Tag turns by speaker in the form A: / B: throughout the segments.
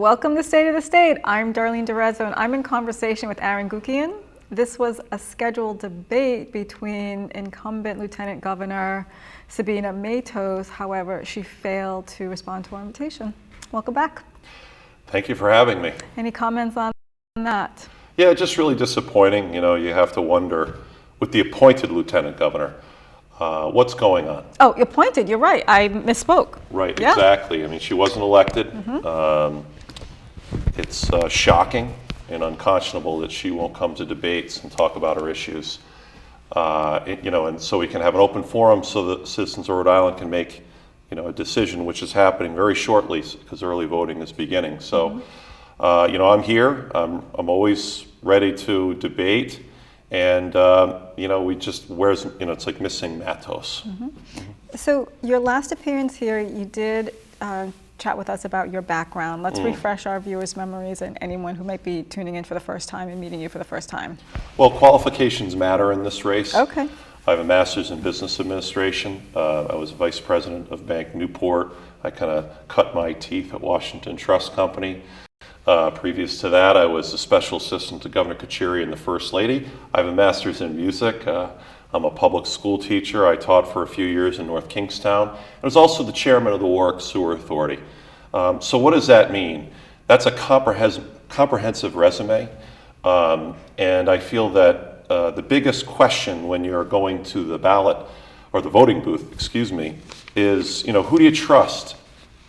A: Welcome to State of the State. I'm Darlene and I'm in conversation with Aaron Guckian. This was a scheduled debate between incumbent Lieutenant Governor Sabina Matos. However, she failed to respond to our invitation. Welcome back.
B: Thank you for having me.
A: Any comments on that?
B: Yeah, just really disappointing. You know, you have to wonder with the appointed Lieutenant Governor, what's going on?
A: Oh, appointed, you're right. I misspoke.
B: Right,
A: yeah.
B: Exactly. I mean, she wasn't elected. It's shocking and unconscionable that she won't come to debates and talk about her issues. And so we can have an open forum so that citizens of Rhode Island can make, a decision, which is happening very shortly because early voting is beginning. So, I'm here. I'm always ready to debate. And, it's like missing Matos.
A: So your last appearance here, you did chat with us about your background. Let's refresh our viewers' memories and anyone who might be tuning in for the first time and meeting you for the first time.
B: Well, qualifications matter in this race.
A: Okay.
B: I have a master's in business administration. I was vice president of Bank Newport. I kind of cut my teeth at Washington Trust Company. Previous to that, I was a special assistant to Governor Kucheri and the First Lady. I have a master's in music. I'm a public school teacher. I taught for a few years in North Kingstown. I was also the chairman of the Warwick Sewer Authority. So what does that mean? That's a comprehensive resume. And I feel that the biggest question when you're going to the ballot, or the voting booth, is, who do you trust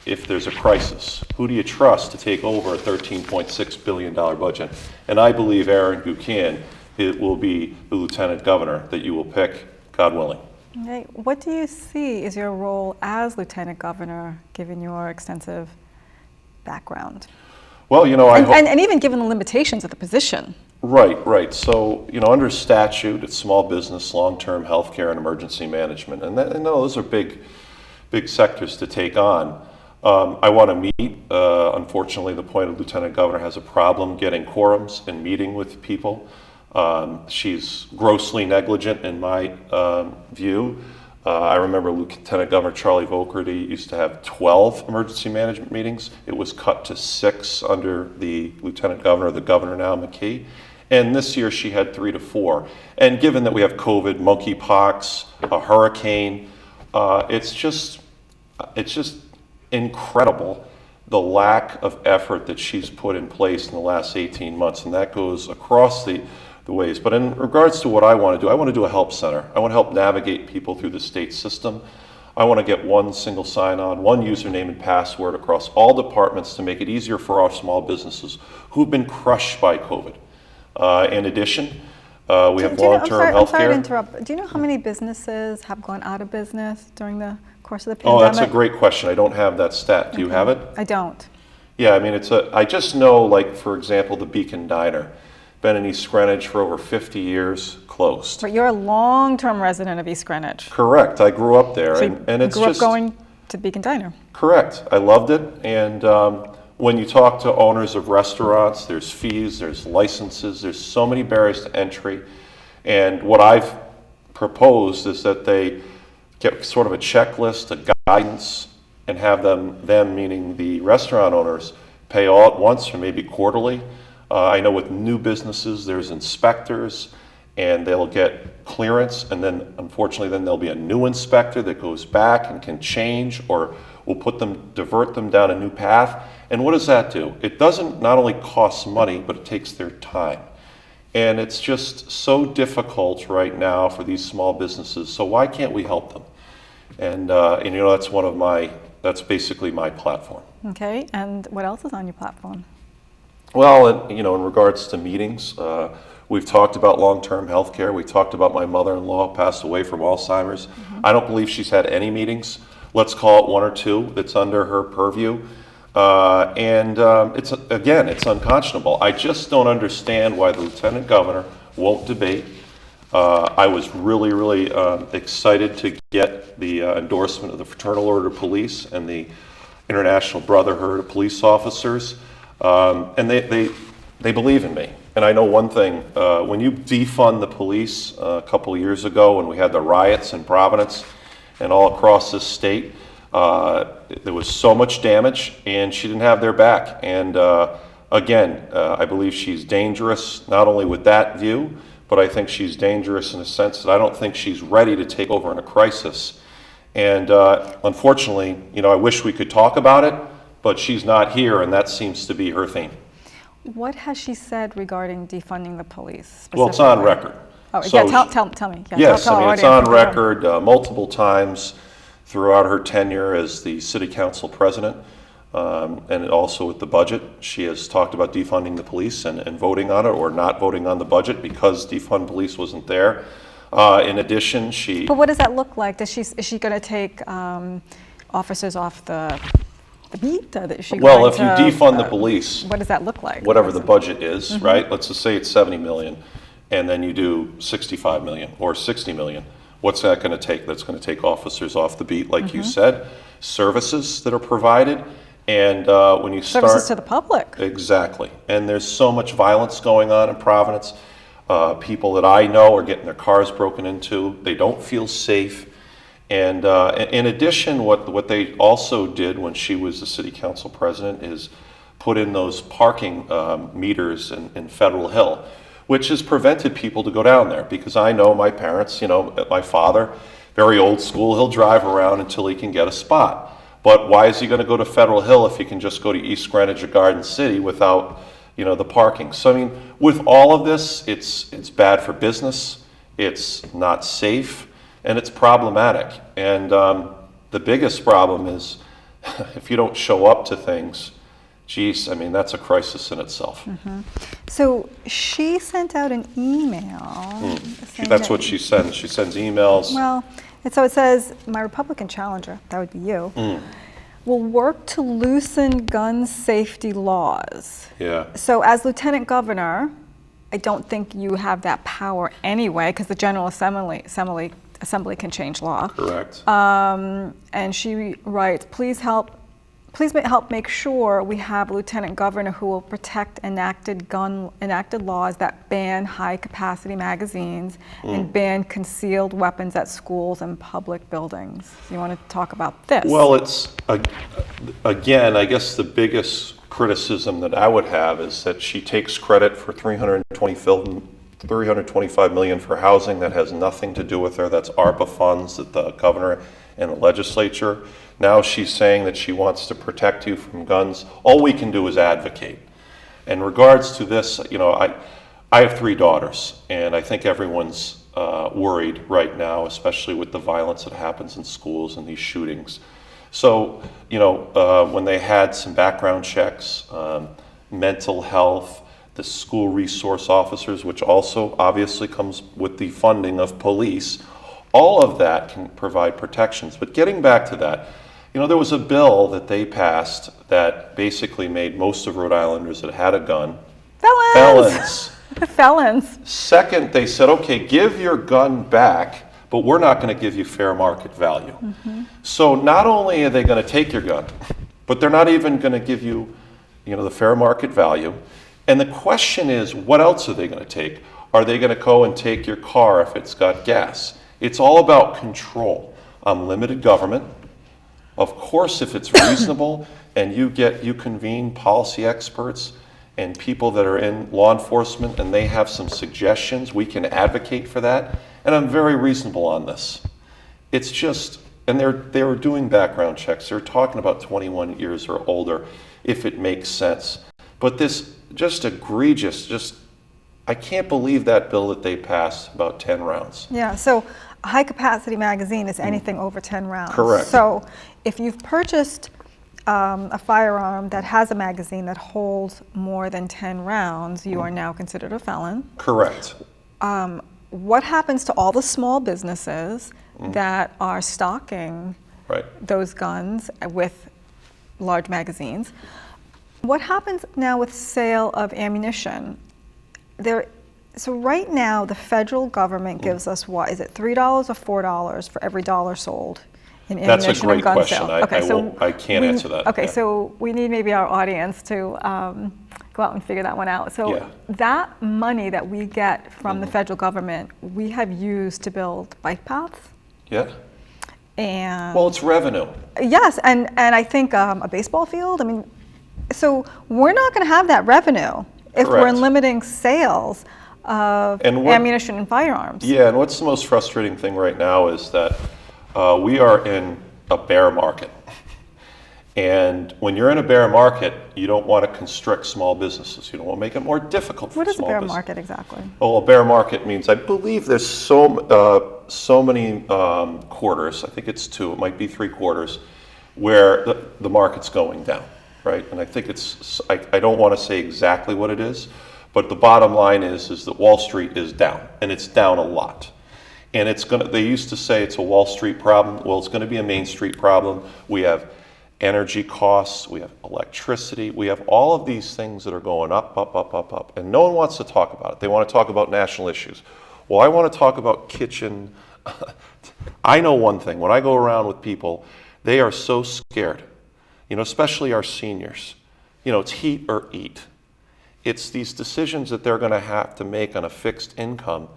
B: if there's a crisis? Who do you trust to take over a $13.6 billion budget? And I believe Aaron Guckian, it will be the Lieutenant Governor that you will pick, God willing.
A: Okay. What do you see is your role as Lieutenant Governor, given your extensive background?
B: Well,
A: and even given the limitations of the position.
B: Right. So, under statute, it's small business, long-term healthcare, and emergency management. And those are big sectors to take on. I want to meet. Unfortunately, the appointed Lieutenant Governor has a problem getting quorums and meeting with people. She's grossly negligent in my view. I remember Lieutenant Governor Charlie Vokerty used to have 12 emergency management meetings. It was cut to 6 under the Lieutenant Governor, the Governor now, McKee. And this year she had 3 to 4. And given that we have COVID, monkeypox, a hurricane, it's just incredible the lack of effort that she's put in place in the last 18 months. And that goes across the ways. But in regards to what I want to do a help center. I want to help navigate people through the state system. I want to get one single sign-on, one username and password across all departments to make it easier for our small businesses who've been crushed by COVID. In addition, we have long-term health care.
A: I'm sorry to interrupt. Do you know how many businesses have gone out of business during the course of the pandemic?
B: Oh, that's a great question. I don't have that stat. Do you have it?
A: I don't.
B: Yeah, I mean, I just know, like, for example, the Beacon Diner. Been in East Greenwich for over 50 years, closed.
A: But you're a long-term resident of East Greenwich.
B: Correct. I grew up there.
A: So
B: and it's
A: grew
B: just
A: up going to Beacon Diner.
B: Correct. I loved it. And when you talk to owners of restaurants, there's fees, there's licenses, there's so many barriers to entry. And what I've proposed is that they get sort of a checklist, a guidance, and have them meaning the restaurant owners, pay all at once or maybe quarterly. I know with new businesses, there's inspectors, and they'll get clearance, and then unfortunately then there'll be a new inspector that goes back and can change, or will divert them down a new path. And what does that do? It doesn't not only cost money, but it takes their time. And it's just so difficult right now for these small businesses. So why can't we help them? And that's basically my platform.
A: Okay, and what else is on your platform?
B: Well, in regards to meetings, we've talked about long-term health care. We talked about my mother-in-law passed away from Alzheimer's. I don't believe she's had any meetings. Let's call it 1 or 2 that's under her purview. It's unconscionable. I just don't understand why the Lieutenant Governor won't debate. I was really excited to get the endorsement of the Fraternal Order of Police and the International Brotherhood of Police Officers. And they believe in me. And I know one thing, when you defund the police a couple of years ago when we had the riots in Providence and all across this state, There was so much damage, and she didn't have their back. And again, I believe she's dangerous, not only with that view, but I think she's dangerous in the sense that I don't think she's ready to take over in a crisis. And unfortunately, I wish we could talk about it, but she's not here, and that seems to be her theme.
A: What has she said regarding defunding the police?
B: Well, it's on record.
A: Oh,
B: So
A: yeah, tell me. Yeah,
B: yes,
A: tell
B: I mean,
A: our
B: it's on
A: audience.
B: record multiple times throughout her tenure as the city council president, and also with the budget. She has talked about defunding the police and voting on it or not voting on the budget because defund police wasn't there. In addition,
A: But what does that look like? Is she going to take officers off the beat? Is she
B: well,
A: going
B: if you
A: to,
B: defund the police,
A: what does that look like?
B: whatever the budget is, right? Let's just say it's 70 million, and then you do 65 million or 60 million. What's that going to take? That's going to take officers off the beat, like you said, services that are provided, and when you start...
A: Services to the public.
B: Exactly. And there's so much violence going on in Providence. People that I know are getting their cars broken into. They don't feel safe. And in addition, what they also did when she was the city council president is put in those parking meters in Federal Hill, which has prevented people to go down there. Because I know my parents, my father, very old school, he'll drive around until he can get a spot. But why is he going to go to Federal Hill if he can just go to East Greenwich or Garden City without, the parking? So, I mean, with all of this, it's bad for business, it's not safe, and it's problematic. And the biggest problem is if you don't show up to things, geez, I mean, that's a crisis in itself.
A: So she sent out an email.
B: That's what she sends. She sends emails.
A: Well, and so it says, my Republican challenger, that would be you, will work to loosen gun safety laws.
B: Yeah.
A: So as lieutenant governor, I don't think you have that power anyway, because the General Assembly can change law.
B: Correct.
A: And she writes, please help make sure we have a lieutenant governor who will protect enacted laws that ban high-capacity magazines and ban concealed weapons at schools and public buildings. So you want to talk about this?
B: Well, it's, again, I guess the biggest criticism that I would have is that she takes credit for $325 million for housing that has nothing to do with her. That's ARPA funds that the governor and the legislature. Now she's saying that she wants to protect you from guns. All we can do is advocate. In regards to this, I have 3 daughters, and I think everyone's worried right now, especially with the violence that happens in schools and these shootings. So, when they had some background checks, mental health, the school resource officers, which also obviously comes with the funding of police, all of that can provide protections. But getting back to that, there was a bill that they passed that basically made most of Rhode Islanders that had a gun felons.
A: Felons.
B: Second, they said, okay, give your gun back, but we're not going to give you fair market value. So not only are they going to take your gun, but they're not even going to give you, the fair market value. And the question is, what else are they going to take? Are they going to go and take your car if it's got gas? It's all about control, unlimited government. Of course, if it's reasonable and you convene policy experts and people that are in law enforcement and they have some suggestions, we can advocate for that. And I'm very reasonable on this. It's just, and they were doing background checks. They're talking about 21 years or older, if it makes sense. But this just egregious, I can't believe that bill that they passed, about 10 rounds.
A: Yeah, so a high-capacity magazine is anything over 10 rounds.
B: Correct.
A: So if you've purchased a firearm that has a magazine that holds more than 10 rounds, you are now considered a felon.
B: Correct.
A: What happens to all the small businesses that are stocking those guns with large magazines? What happens now with sale of ammunition? So right now, the federal government gives us what? Is it $3 or $4 for every dollar sold in ammunition
B: That's a great
A: and gun
B: question.
A: sales?
B: I can't answer that.
A: Okay,
B: Yeah.
A: so we need maybe our audience to go out and figure that one out. So that money that we get from the federal government, we have used to build bike paths.
B: Yeah.
A: And
B: Well, it's revenue.
A: yes, and I think a baseball field. I mean, so we're not going to have that revenue if we're
B: Correct.
A: limiting sales of ammunition and firearms.
B: Yeah, and what's the most frustrating thing right now is that we are in a bear market. And when you're in a bear market, you don't want to constrict small businesses. You don't want to make it more difficult for
A: What is a
B: small
A: bear
B: business.
A: market exactly?
B: Oh, a bear market means, I believe there's so many quarters, I think it's 2, it might be 3 quarters, where the market's going down, right? And I think it's, I don't want to say exactly what it is, but the bottom line is that Wall Street is down, and it's down a lot. And it's going to, they used to say it's a Wall Street problem. Well, it's going to be a Main Street problem. We have energy costs, we have electricity, we have all of these things that are going up, up, up, up, up. And no one wants to talk about it. They want to talk about national issues. Well, I want to talk about kitchen. I know one thing, when I go around with people, they are so scared, you know, especially our seniors. You know, it's heat or eat. It's these decisions that they're going to have to make on a fixed income.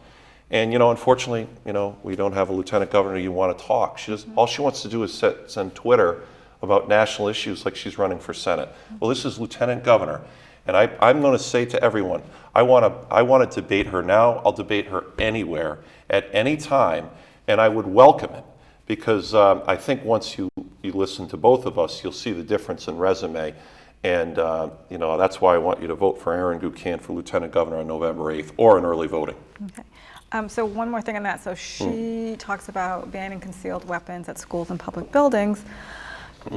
B: And, you know, unfortunately, you know, we don't have a lieutenant governor you want to talk. She just, all she wants to do is send Twitter about national issues like she's running for Senate. Well, this is lieutenant governor. And I'm going to say to everyone, I want to debate her now. I'll debate her anywhere, at any time, and I would welcome it. Because I think once you listen to both of us, you'll see the difference in resume. And, you know, that's why I want you to vote for Erin Guckian for lieutenant governor on November 8th, or in early voting.
A: Okay. So one more thing on that. So she talks about banning concealed weapons at schools and public buildings.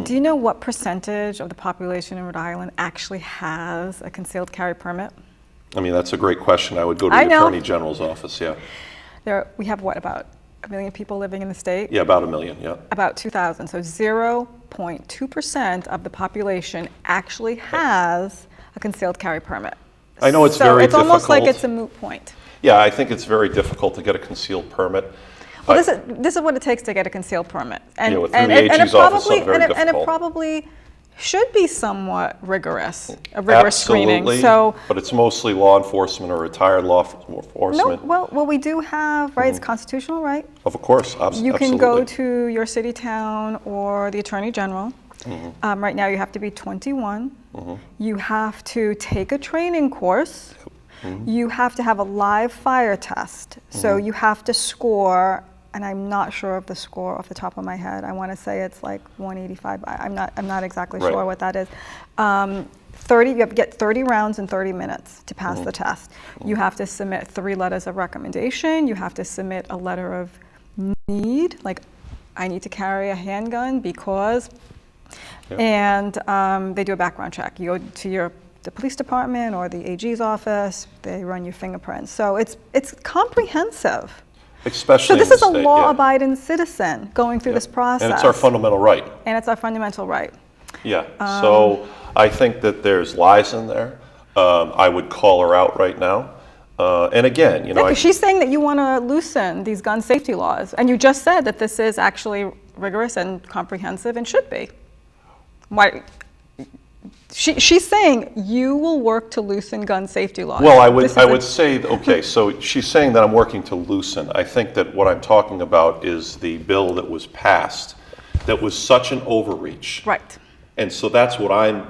A: Do you know what percentage of the population in Rhode Island actually has a concealed carry permit?
B: I mean, that's a great question. I would go to the Attorney General's office, yeah.
A: We have what, about 1 million people living in the state?
B: Yeah, about 1 million, yeah.
A: About 2,000. So 0.2% of the population actually has a concealed carry permit.
B: I know it's very difficult.
A: So it's almost like it's a moot point.
B: Yeah, I think it's very difficult to get a concealed permit.
A: Well, this is what it takes to get a concealed permit. And,
B: through the AG's office, it's very difficult.
A: And it probably should be somewhat rigorous, a rigorous screening.
B: So, but it's mostly law enforcement or retired law enforcement.
A: No, well, we do have, right, it's constitutional, right?
B: Of course, absolutely.
A: You can go to your city, town, or the Attorney General. Right now you have to be 21. You have to take a training course. You have to have a live fire test. So you have to score, and I'm not sure of the score off the top of my head. I want to say it's like 185. I'm not exactly sure what that is. 30. You have to get 30 rounds in 30 minutes to pass the test. You have to submit 3 letters of recommendation. You have to submit a letter of need, like I need to carry a handgun because, and they do a background check. You go to the police department or the AG's office. They run your fingerprints. So it's comprehensive.
B: Especially
A: so this is a
B: state,
A: law-abiding citizen going through this process.
B: And it's our fundamental right.
A: And it's our fundamental right.
B: Yeah, so I think that there's lies in there. I would call her out right now. And again, you know,
A: she's saying that you want to loosen these gun safety laws, and you just said that this is actually rigorous and comprehensive and should be. Why? She's saying you will work to loosen gun safety laws.
B: Well, I would say, okay, so she's saying that I'm working to loosen. I think that what I'm talking about is the bill that was passed that was such an overreach.
A: Right.
B: And so that's what I'm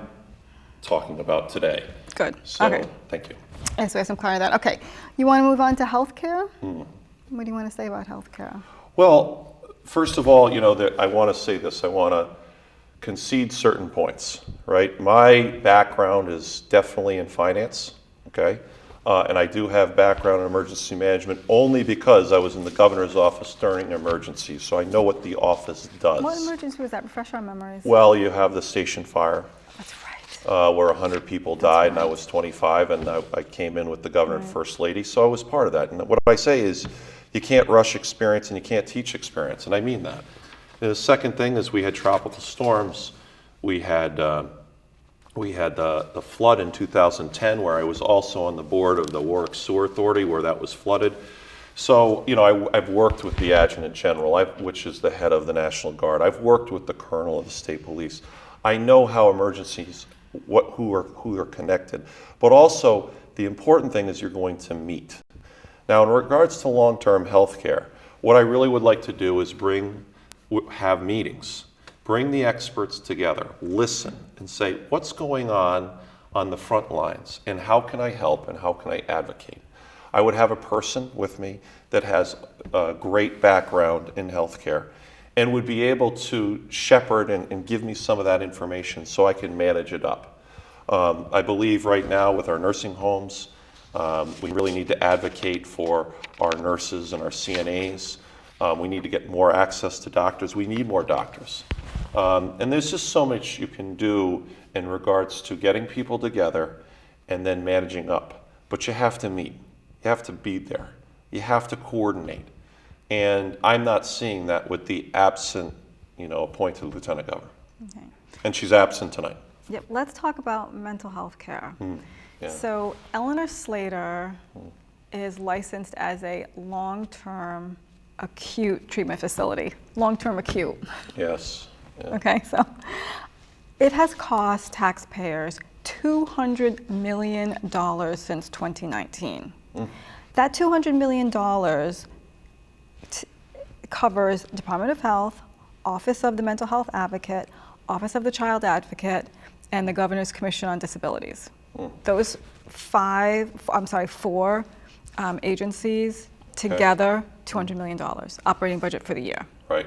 B: talking about today.
A: Good.
B: So,
A: okay.
B: Thank you.
A: And so I have some clarity on that. Okay. You want to move on to healthcare? What do you want to say about healthcare?
B: Well, first of all, you know, I want to say this. I want to concede certain points, right? My background is definitely in finance, okay? And I do have background in emergency management only because I was in the governor's office during emergencies, so I know what the office does.
A: What emergency was that? Refresh our memories.
B: Well, you have the station fire.
A: That's right.
B: Where 100 people died, and I was 25, and I came in with the governor and first lady, so I was part of that. And what I say is, you can't rush experience and you can't teach experience, and I mean that. The second thing is we had tropical storms. We had the flood in 2010, where I was also on the board of the Warwick Sewer Authority, where that was flooded. So, you know, I've worked with the Adjutant General, which is the head of the National Guard. I've worked with the Colonel of the State Police. I know how emergencies, who are connected. But also, the important thing is you're going to meet. Now, in regards to long-term health care, what I really would like to do is bring have meetings, bring the experts together, listen, and say, what's going on the front lines, and how can I help, and how can I advocate? I would have a person with me that has a great background in healthcare and would be able to shepherd and give me some of that information so I can manage it up. I believe right now with our nursing homes, we really need to advocate for our nurses and our CNAs. We need to get more access to doctors. We need more doctors. And there's just so much you can do in regards to getting people together and then managing up. But you have to meet. You have to be there. You have to coordinate. And I'm not seeing that with the absent, appointed lieutenant governor.
A: Okay.
B: And she's absent tonight.
A: Yep. Let's talk about mental health care.
B: Yeah.
A: So Eleanor Slater is licensed as a long-term acute treatment facility. Long-term acute.
B: Yes. Yeah.
A: Okay, so it has cost taxpayers $200 million since 2019. That $200 million covers Department of Health, Office of the Mental Health Advocate, Office of the Child Advocate, and the Governor's Commission on Disabilities. Those four agencies together, $200 million operating budget for the year.
B: Right.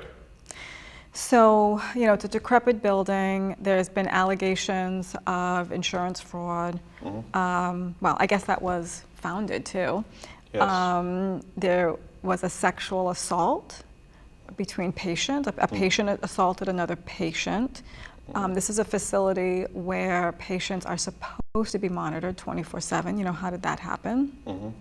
A: So, it's a decrepit building. There's been allegations of insurance fraud. Well, I guess that was founded too.
B: Yes.
A: There was a sexual assault between patients. A patient assaulted another patient. This is a facility where patients are supposed to be monitored 24/7. How did that happen?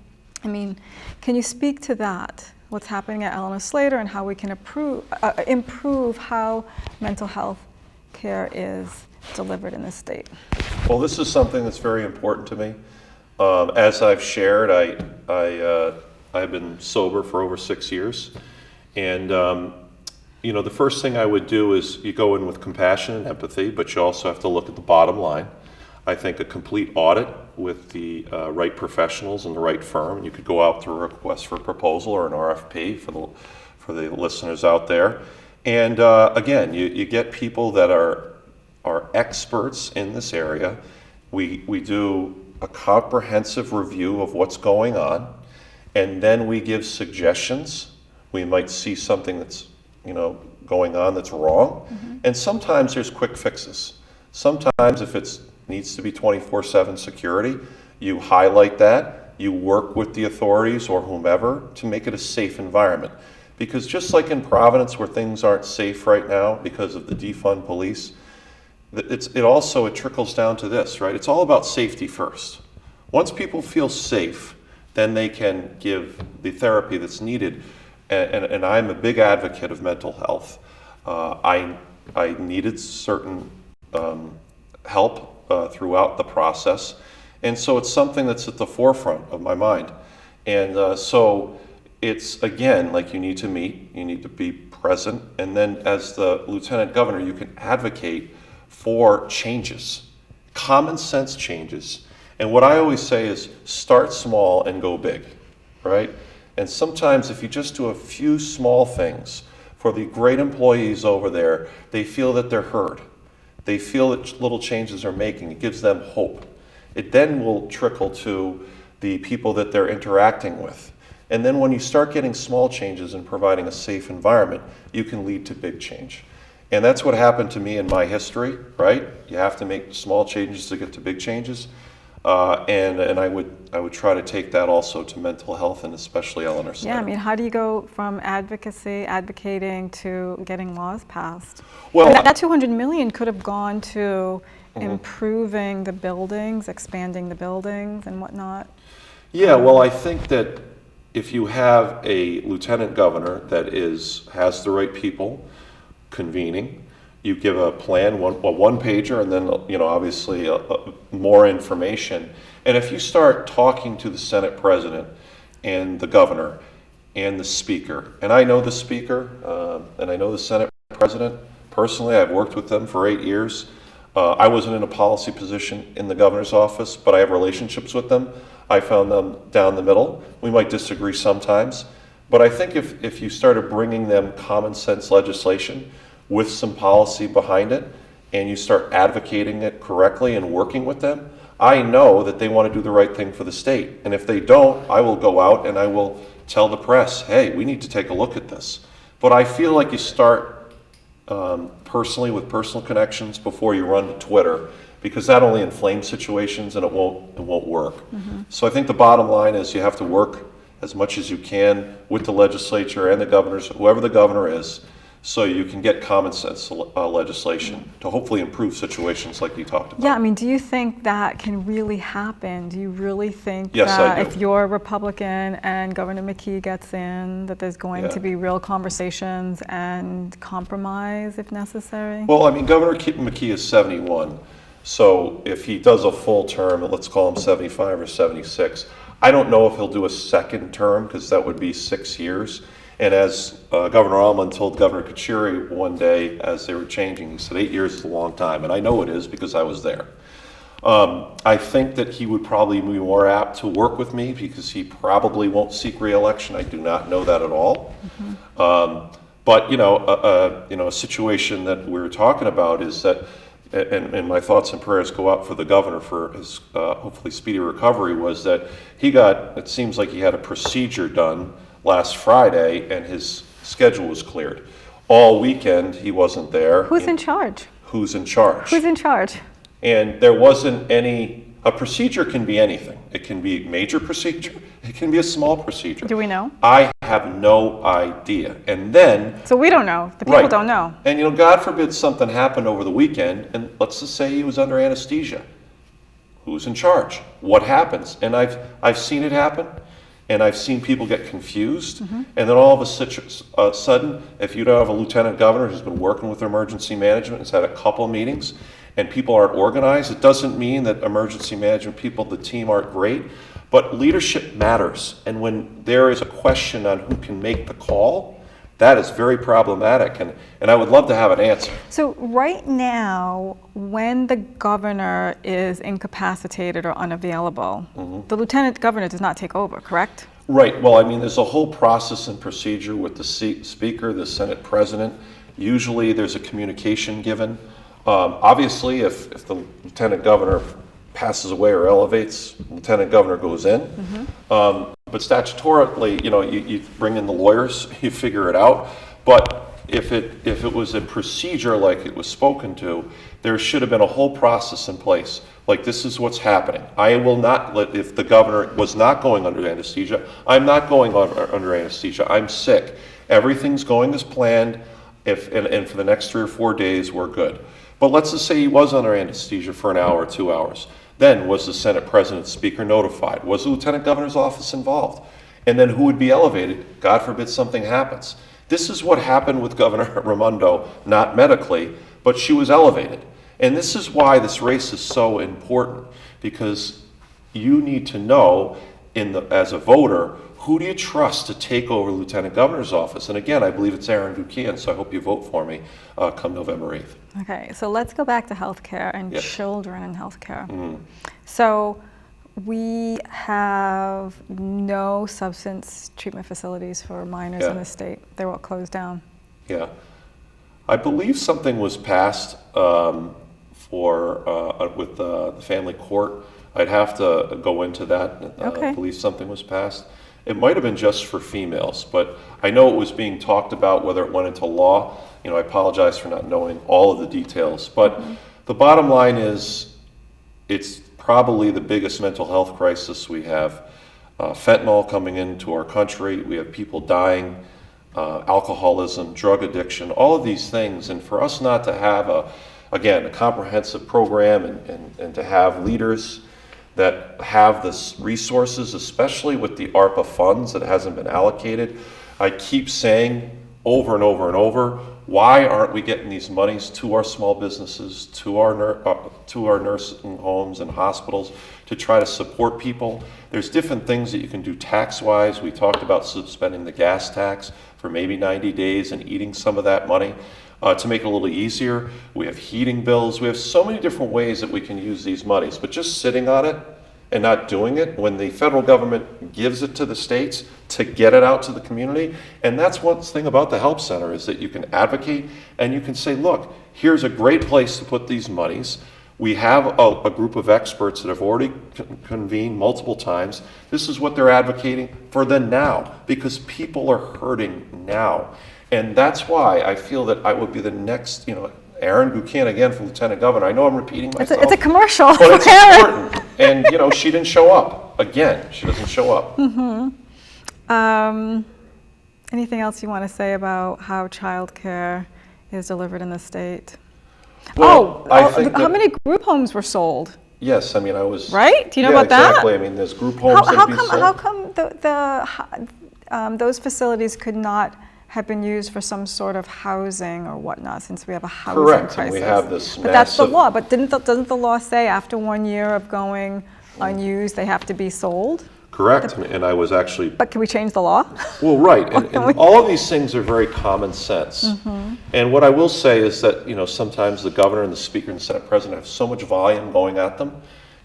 A: I mean, can you speak to that? What's happening at Eleanor Slater and how we can improve how mental health care is delivered in this state?
B: Well, this is something that's very important to me. As I've shared, I've been sober for over 6 years. And, the first thing I would do is you go in with compassion and empathy, but you also have to look at the bottom line. I think a complete audit with the right professionals and the right firm. You could go out through a request for proposal or an RFP for the listeners out there. And again, you get people that are experts in this area. We do a comprehensive review of what's going on, and then we give suggestions. We might see something that's going on that's wrong, and sometimes there's quick fixes. Sometimes if it needs to be 24/7 security, you highlight that, you work with the authorities or whomever to make it a safe environment. Because just like in Providence where things aren't safe right now because of the defund police, it trickles down to this, right? It's all about safety first. Once people feel safe, then they can give the therapy that's needed. And I'm a big advocate of mental health. I needed certain help throughout the process. And so it's something that's at the forefront of my mind. And so it's, again, like you need to meet, you need to be present. And then as the lieutenant governor, you can advocate for changes, common sense changes. And what I always say is start small and go big, right? And sometimes if you just do a few small things for the great employees over there, they feel that they're heard. They feel that little changes are making. It gives them hope. It then will trickle to the people that they're interacting with. And then when you start getting small changes and providing a safe environment, you can lead to big change. And that's what happened to me in my history, right? You have to make small changes to get to big changes. And I would try to take that also to mental health and especially Eleanor Slater.
A: Yeah, I mean, how do you go from advocating to getting laws passed?
B: Well,
A: and that $200 million could have gone to improving the buildings, expanding the buildings and whatnot.
B: Yeah, well, I think that if you have a lieutenant governor that has the right people convening, you give a plan, a one-pager, and then obviously more information. And if you start talking to the Senate president and the governor and the speaker, and I know the speaker and I know the Senate president personally, I've worked with them for 8 years. I wasn't in a policy position in the governor's office, but I have relationships with them. I found them down the middle. We might disagree sometimes, But I think if you started bringing them common sense legislation with some policy behind it, and you start advocating it correctly and working with them, I know that they want to do the right thing for the state. And if they don't, I will go out and I will tell the press, hey, we need to take a look at this. But I feel like you start personally with personal connections before you run to Twitter, because that only inflames situations and it won't work. So I think the bottom line is you have to work as much as you can with the legislature and the governors, whoever the governor is, so you can get common sense legislation to hopefully improve situations like you talked about.
A: Yeah, I mean, do you think that can really happen? Do you really think
B: Yes,
A: that
B: I do.
A: if you're a Republican and Governor McKee gets in, that there's going to be real conversations and compromise if necessary?
B: Well, I mean, Governor McKee is 71, so if he does a full term, let's call him 75 or 76, I don't know if he'll do a second term, because that would be 6 years. And as Governor Almond told Governor Kachuri one day as they were changing, he said 8 years is a long time, and I know it is because I was there. I think that he would probably be more apt to work with me because he probably won't seek re-election. I do not know that at all. But a situation that we're talking about is that, and my thoughts and prayers go out for the governor for his hopefully speedy recovery, was that it seems like he had a procedure done last Friday and his schedule was cleared. All weekend he wasn't there.
A: Who's in charge?
B: Who's in charge?
A: Who's in charge?
B: And there wasn't a procedure can be anything. It can be a major procedure. It can be a small procedure.
A: Do we know?
B: I have no idea. And then...
A: So we don't know. The people don't know.
B: And God forbid something happened over the weekend, and let's just say he was under anesthesia. Who's in charge? What happens? And I've seen it happen. And I've seen people get confused, and then all of a sudden, if you don't have a lieutenant governor who's been working with emergency management, has had a couple of meetings, and people aren't organized, it doesn't mean that emergency management people, the team, aren't great, but leadership matters. And when there is a question on who can make the call, that is very problematic, and I would love to have an answer.
A: So right now, when the governor is incapacitated or unavailable, the lieutenant governor does not take over, correct?
B: Right. Well, I mean, there's a whole process and procedure with the Speaker, the Senate President. Usually there's a communication given. Obviously, if the lieutenant governor passes away or elevates, lieutenant governor goes in. But statutorily, you bring in the lawyers, you figure it out. But if it was a procedure like it was spoken to, there should have been a whole process in place. Like, this is what's happening. I will not if the governor was not going under anesthesia, I'm not going under anesthesia. I'm sick. Everything's going as planned. And for the next 3 or 4 days, we're good. But let's just say he was under anesthesia for an hour or 2 hours. Then was the Senate President Speaker notified? Was the Lieutenant Governor's office involved? And then who would be elevated? God forbid something happens. This is what happened with Governor Raimondo, not medically, but she was elevated. And this is why this race is so important, because you need to know, as a voter, who do you trust to take over Lieutenant Governor's office? And again, I believe it's Aaron Guckian, so I hope you vote for me come November 8th.
A: Okay, so let's go back to healthcare and children in healthcare. So we have no substance treatment facilities for minors in the state. They're all closed down.
B: Yeah. I believe something was passed with the family court. I'd have to go into that. I believe something was passed. It might have been just for females, but I know it was being talked about whether it went into law. I apologize for not knowing all of the details, but the bottom line is it's probably the biggest mental health crisis we have. Fentanyl coming into our country, we have people dying, alcoholism, drug addiction, all of these things, and for us not to have a comprehensive program and to have leaders that have the resources, especially with the ARPA funds that hasn't been allocated. I keep saying over and over and over, why aren't we getting these monies to our small businesses, to our nursing homes and hospitals to try to support people? There's different things that you can do tax-wise. We talked about suspending the gas tax for maybe 90 days and eating some of that money. To make it a little easier. We have heating bills. We have so many different ways that we can use these monies, but just sitting on it and not doing it when the federal government gives it to the states to get it out to the community. And that's one thing about the help center, is that you can advocate and you can say, look, here's a great place to put these monies. We have a group of experts that have already convened multiple times. This is what they're advocating for the now, because people are hurting now. And that's why I feel that I would be the next, Aaron Guckian again for Lieutenant Governor. I know I'm repeating myself.
A: It's a commercial.
B: But it's important. And, she didn't show up. Again, she doesn't show up.
A: Anything else you want to say about how childcare is delivered in the state?
B: Well, I think
A: how many group homes were sold?
B: Yes, I was...
A: Right? Do you know about that?
B: Exactly. There's group homes that be sold.
A: How come those facilities could not have been used for some sort of housing or whatnot, since we have a housing crisis?
B: Correct, and we have this
A: But that's the law. But doesn't the law say after 1 year of going unused, they have to be sold?
B: Correct, and I was actually...
A: But can we change the law?
B: Well, right, and all of these things are very common sense. And what I will say is that, sometimes the governor and the speaker and the Senate president have so much volume going at them,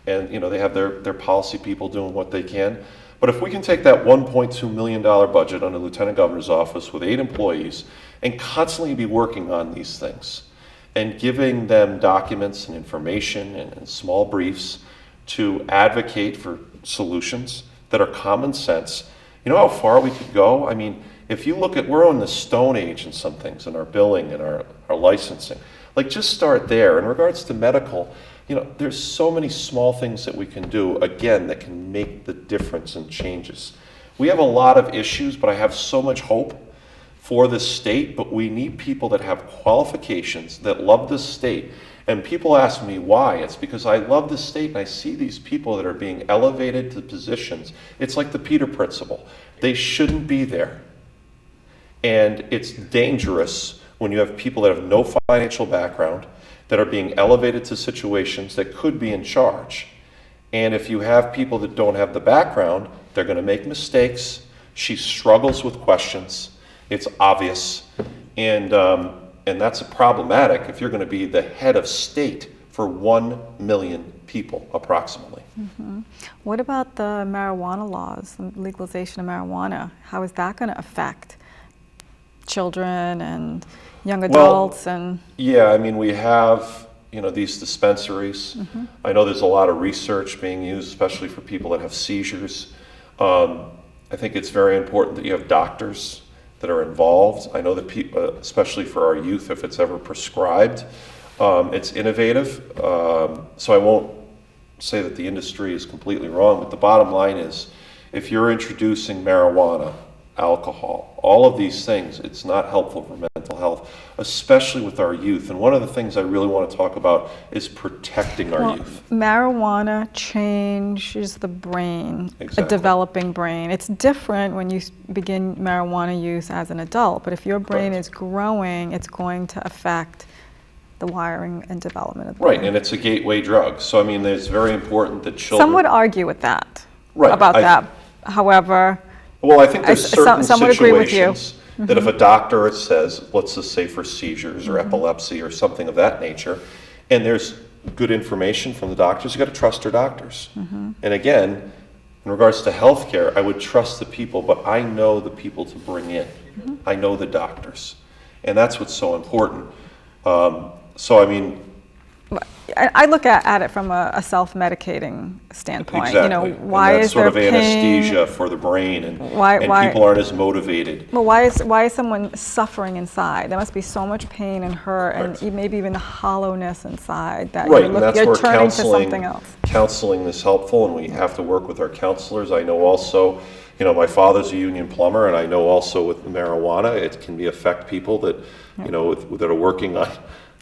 B: and, they have their policy people doing what they can. But if we can take that $1.2 million budget under the Lieutenant Governor's office with 8 employees and constantly be working on these things and giving them documents and information and small briefs to advocate for solutions that are common sense, you know how far we could go? If you look at, we're in the Stone Age in some things, in our billing and our licensing. Just start there. In regards to medical, there's so many small things that we can do, again, that can make the difference and changes. We have a lot of issues, but I have so much hope for the state, but we need people that have qualifications, that love the state. And people ask me why. It's because I love the state and I see these people that are being elevated to positions. It's like the Peter Principle. They shouldn't be there. And it's dangerous when you have people that have no financial background, that are being elevated to situations that could be in charge. And if you have people that don't have the background, they're going to make mistakes. She struggles with questions. It's obvious. And that's problematic if you're going to be the head of state for 1 million people, approximately.
A: What about the marijuana laws, the legalization of marijuana? How is that going to affect children and young adults?
B: Yeah, we have, these dispensaries. I know there's a lot of research being used, especially for people that have seizures. I think it's very important that you have doctors that are involved. I know that people, especially for our youth, if it's ever prescribed, it's innovative. So I won't say that the industry is completely wrong, but the bottom line is, if you're introducing marijuana, alcohol, all of these things, it's not helpful for mental health, especially with our youth. And one of the things I really want to talk about is protecting our youth.
A: Marijuana changes the brain,
B: Exactly.
A: a developing brain. It's different when you begin marijuana use as an adult, but if your brain is growing, it's going to affect the wiring and development of the brain.
B: Right, and it's a gateway drug. So, it's very important that children...
A: Some would argue with that,
B: right,
A: about that. However...
B: Well, I think there's certain
A: some would agree with you.
B: situations that if a doctor says, let's just say for seizures or epilepsy or something of that nature, and there's good information from the doctors, you got to trust your doctors. And again, in regards to healthcare, I would trust the people, but I know the people to bring in. I know the doctors. And that's what's so important.
A: I look at it from a self-medicating standpoint.
B: Exactly.
A: Why
B: and that's
A: is
B: sort
A: there
B: of
A: pain?
B: anesthesia for the brain, and
A: Why
B: people aren't as motivated.
A: Well, why is someone suffering inside? There must be so much pain and hurt,
B: Right.
A: and maybe even the hollowness inside that
B: Right, and that's
A: you're
B: where
A: turning to something else.
B: counseling is helpful, and we have to work with our counselors. I know also, my father's a union plumber, and I know also with marijuana, it can affect people that, that are working on,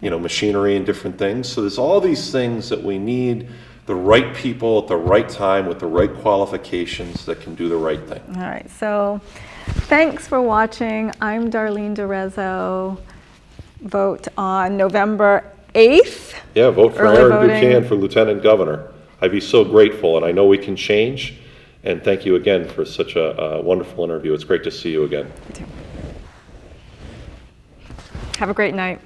B: machinery and different things. So there's all these things that we need the right people at the right time with the right qualifications that can do the right thing.
A: All right, so thanks for watching. I'm Darlene DeRezzo. Vote on November 8th.
B: Yeah, vote for
A: Early
B: Aaron
A: voting.
B: Guckian for Lieutenant Governor. I'd be so grateful, and I know we can change. And thank you again for such a wonderful interview. It's great to see you again.
A: Have a great night.